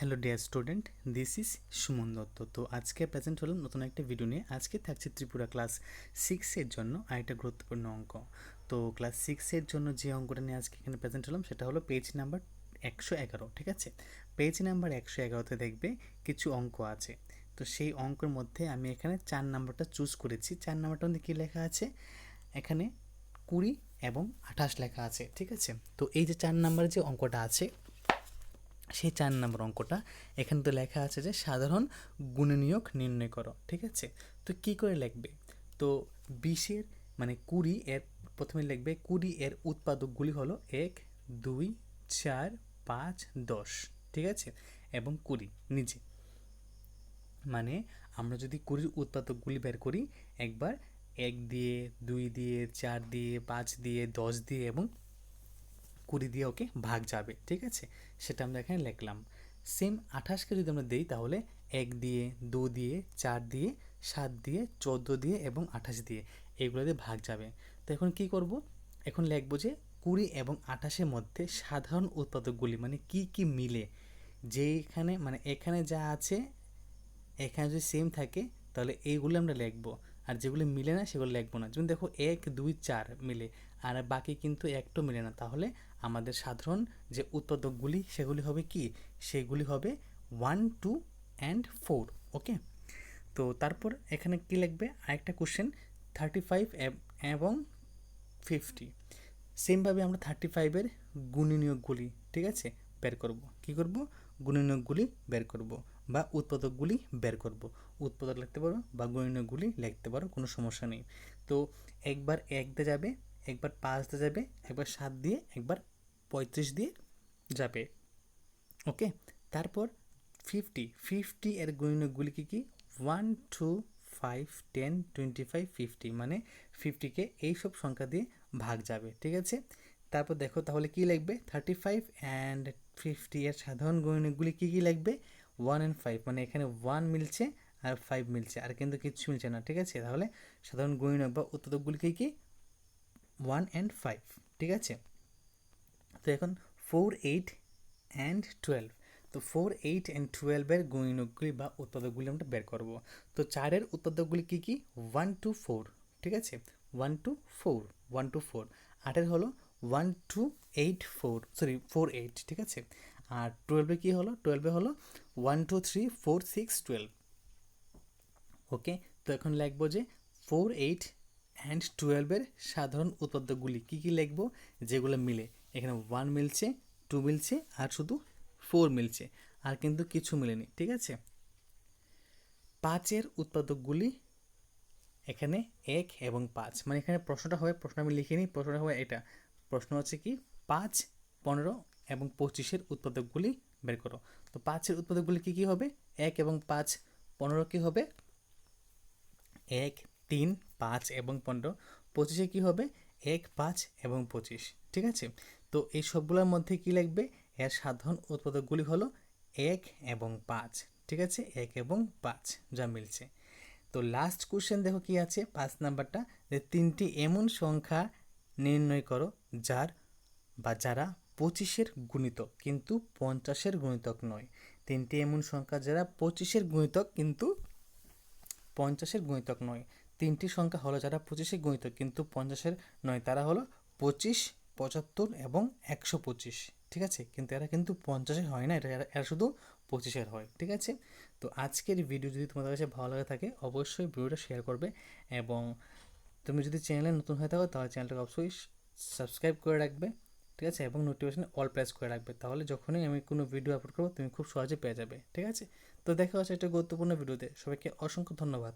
Hello dear student, this is Suman Dutta. তো আজকে present হলাম নতুন একটা ভিডিও নিয়ে। আজকে থাকছে ত্রিপুরা ক্লাস 6-এর জন্য আরেকটা গুরুত্বপূর্ণ অঙ্ক। তো ক্লাস 6-এর জন্য যে অঙ্কটা নিয়ে আজকে এখানে প্রেজেন্ট হলাম সেটা হলো পেজ নাম্বার 111। ঠিক আছে, পেজ নাম্বার 111তে দেখবে কিছু অঙ্ক আছে। তো সেই অঙ্কের মধ্যে আমি এখানে 4 নাম্বারটা চুজ করেছি। 4 নাম্বারটার মধ্যে কী লেখা আছে? এখানে 20 এবং 28 লেখা আছে। ঠিক আছে, তো এই যে 4 নাম্বারের যে অঙ্কটা আছে, সেই 4 নম্বর অঙ্কটা এখানে তো লেখা আছে যে সাধারণ গুণনীয়ক নির্ণয় করো। ঠিক আছে, তো কী করে লিখবে? তো 20-এর মানে 20 এর প্রথমে লিখবে 20 এর উৎপাদকগুলি হলো 1, 2, 4, 5, 10। ঠিক আছে, এবং 20 নিজে মানে আমরা যদি 20 উৎপাদকগুলি বের করি, একবার 1 দিয়ে, 2 দিয়ে, 4 দিয়ে, 5 দিয়ে, 10 দিয়ে এবং 20 দিয়ে ওকে ভাগ যাবে। ঠিক আছে, সেটা আমরা এখানে লিখলাম। সেম 28কে যদি আমরা দিই তাহলে 1 দিয়ে, 2 দিয়ে, 4 দিয়ে, 7 দিয়ে, 14 দিয়ে এবং 28 দিয়ে এগুলো দিয়ে ভাগ যাবে। তো এখন কি করব? এখন লিখবো যে 20 এবং 28-এর মধ্যে সাধারণ উৎপাদকগুলি মানে কি কি মিলে, যেখানে মানে এখানে যা আছে এখানে যদি সেম থাকে তাহলে এইগুলো আমরা লিখবো, আর যেগুলো মিলে না সেগুলো লিখবো না। যেমন দেখো 1, 2, 4 মিলে আর বাকি কিন্তু একটাও মিলে না, তাহলে আমাদের সাধারণ যে উৎপাদকগুলি সেগুলি হবে কি? সেগুলি হবে 1, 2 অ্যান্ড 4। ওকে, তো তারপর এখানে কি লিখবে? আরেকটা কোশ্চেন 35 এবং 50। সেমভাবে আমরা 35-এর গুণনীয়কগুলি, ঠিক আছে, বের করব। কি করব? গুণনীয়কগুলি বের করব বা উৎপাদকগুলি বের করব। উৎপাদক লিখতে পারো বা গুণনীয়কগুলি লিখতে পারো, কোনো সমস্যা নেই। তো একবার 1 দিয়ে যাবে, একবার 5 দিয়ে যাবে, একবার 7 দিয়ে, একবার 35 দিয়ে যাবে। ওকে, তারপর 50 এর গুণনীয়কগুলি কী কী? 1, 2, 5, 10, 25, 50 মানে 50কে এইসব সংখ্যা দিয়ে ভাগ যাবে। ঠিক আছে, তারপর দেখো তাহলে কি লিখবে? 35 অ্যান্ড 50 এর সাধারণ গুণনীয়কগুলি কী কী লিখবে? 1 and 5 মানে এখানে 1 মিলছে আর 5 মিলছে, আর কিন্তু কিচ্ছু মিলছে না। ঠিক আছে, তাহলে সাধারণ গুণনীয়ক বা উৎপাদকগুলি কী কী? 1 and 5। ঠিক আছে, তো এখন 4, 8 অ্যান্ড 12। তো 4, 8 অ্যান্ড 12-এর গুণনীয়কগুলি বা উৎপাদকগুলি আমরা বের করব। তো 4-এর উৎপাদকগুলি কী কী? 1 to 4। ঠিক আছে, 1 to 4, 1 to 4। 8-এর হলো 1 to 8, 4 সরি 4, 8। ঠিক আছে, আর 12-এ কী হলো? 12-এ হলো 1 2 3 4 6 12। ওকে, তো এখন লিখবো যে 4, 8 অ্যান্ড 12-এর সাধারণ উৎপাদকগুলি কী কী লিখবো? যেগুলো মিলে, এখানে 1 মিলছে, 2 মিলছে আর শুধু 4 মিলছে, আর কিন্তু কিছু মিলেনি। ঠিক আছে, 5-এর উৎপাদকগুলি এখানে 1 এবং 5 মানে এখানে প্রশ্নটা হবে, প্রশ্ন আমি লিখে নিই, প্রশ্নটা হবে এটা। প্রশ্ন হচ্ছে কি? 5, 15 এবং 25-এর উৎপাদকগুলি বের করো। তো 5-এর উৎপাদকগুলি কী কী হবে? 1 এবং 5। 15 কী হবে? 1, 3, 5 এবং 15। 25-এ কী হবে? 1, 5 এবং 25। ঠিক আছে, তো এই সবগুলোর মধ্যে কী লিখবে? এর সাধারণ উৎপাদকগুলি হলো 1 এবং 5। ঠিক আছে, 1 এবং 5 যা মিলছে। তো লাস্ট কোশ্চেন দেখো কি আছে 5 নাম্বারটা, যে 3টি এমন সংখ্যা নির্ণয় করো যার বা যারা 25-এর গুণিতক কিন্তু 50-এর গুণিতক নয়। 3টি এমন সংখ্যা যারা 25-এর গুণিতক কিন্তু 50-এর গুণিতক নয়। 3টি সংখ্যা হলো যারা 25-এর গুণিতক কিন্তু 50-এর নয়, তারা হলো 25, 75 এবং 125। ঠিক আছে, কিন্তু এরা কিন্তু 50-এর হয় না, এরা শুধু 25-এর হয়। ঠিক আছে, তো আজকের ভিডিও যদি তোমাদের কাছে ভালো লাগে থাকে অবশ্যই ভিডিওটা শেয়ার করবে, এবং তুমি যদি চ্যানেলে নতুন হয়ে থাকো তাহলে চ্যানেলটাকে অবশ্যই সাবস্ক্রাইব করে রাখবে। ঠিক আছে, এবং নোটিফিকেশন অল প্রেস করে রাখবে, তাহলে যখনই আমি কোনো ভিডিও আপলোড করবো তুমি খুব সহজে পেয়ে যাবে। ঠিক আছে, তো দেখা হচ্ছে একটা গুরুত্বপূর্ণ ভিডিওতে। সবাইকে অসংখ্য ধন্যবাদ।